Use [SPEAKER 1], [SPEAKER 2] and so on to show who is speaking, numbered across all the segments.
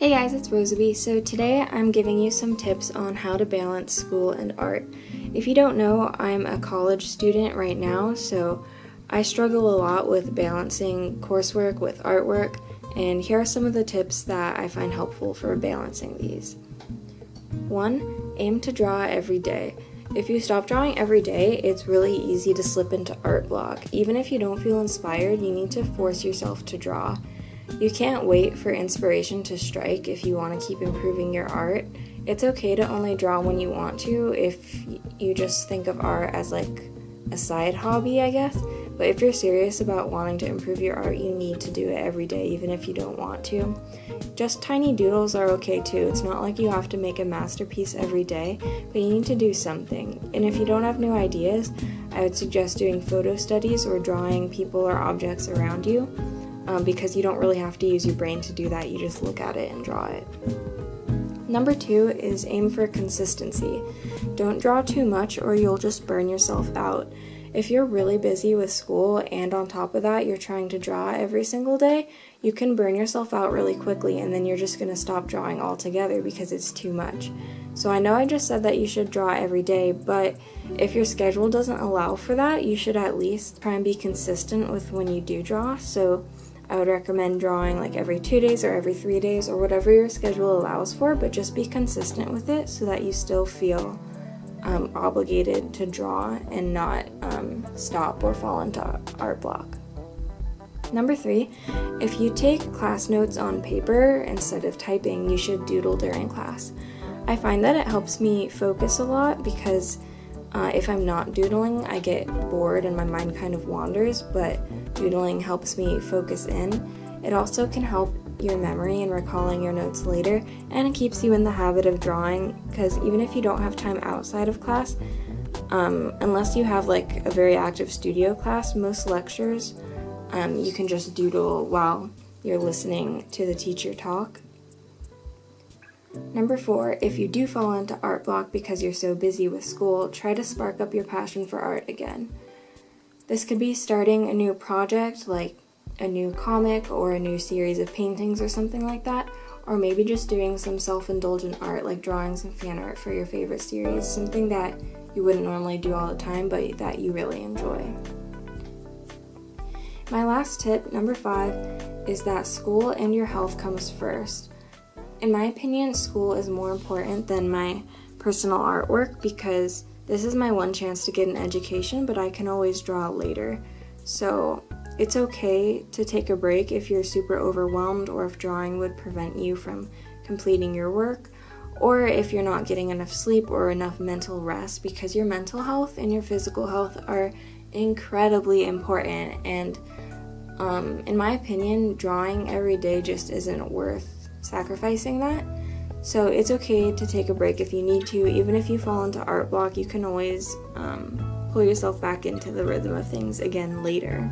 [SPEAKER 1] Hey guys, it's Rosalie. So today I'm giving you some tips on how to balance school and art. If you don't know, I'm a college student right now, so I struggle a lot with balancing coursework with artwork, and here are some of the tips that I find helpful for balancing these. 1. Aim to draw every day. If you stop drawing every day, it's really easy to slip into art block. Even if you don't feel inspired, you need to force yourself to draw. You can't wait for inspiration to strike if you want to keep improving your art. It's okay to only draw when you want to if you just think of art as like a side hobby, I guess. But if you're serious about wanting to improve your art, you need to do it every day, even if you don't want to. Just tiny doodles are okay too. It's not like you have to make a masterpiece every day, but you need to do something. And if you don't have new ideas, I would suggest doing photo studies or drawing people or objects around you. Because you don't really have to use your brain to do that, you just look at it and draw it. Number 2 is aim for consistency. Don't draw too much or you'll just burn yourself out. If you're really busy with school and on top of that you're trying to draw every single day, you can burn yourself out really quickly and then you're just going to stop drawing altogether because it's too much. So I know I just said that you should draw every day, but if your schedule doesn't allow for that, you should at least try and be consistent with when you do draw. So I would recommend drawing like every 2 days or every 3 days or whatever your schedule allows for, but just be consistent with it so that you still feel obligated to draw and not stop or fall into art block. Number 3, if you take class notes on paper instead of typing, you should doodle during class. I find that it helps me focus a lot because if I'm not doodling, I get bored and my mind kind of wanders, but doodling helps me focus in. It also can help your memory and recalling your notes later, and it keeps you in the habit of drawing, because even if you don't have time outside of class, unless you have like a very active studio class, most lectures, you can just doodle while you're listening to the teacher talk. Number 4, if you do fall into art block because you're so busy with school, try to spark up your passion for art again. This could be starting a new project, like a new comic or a new series of paintings or something like that, or maybe just doing some self-indulgent art like drawing some fan art for your favorite series, something that you wouldn't normally do all the time but that you really enjoy. My last tip, number 5, is that school and your health comes first. In my opinion, school is more important than my personal artwork because this is my one chance to get an education, but I can always draw later. So it's okay to take a break if you're super overwhelmed or if drawing would prevent you from completing your work, or if you're not getting enough sleep or enough mental rest, because your mental health and your physical health are incredibly important. And in my opinion, drawing every day just isn't worth sacrificing that. So it's okay to take a break if you need to. Even if you fall into art block, you can always pull yourself back into the rhythm of things again later.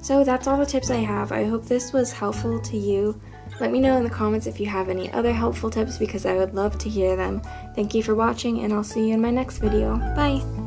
[SPEAKER 1] So that's all the tips I have. I hope this was helpful to you. Let me know in the comments if you have any other helpful tips because I would love to hear them. Thank you for watching and I'll see you in my next video. Bye!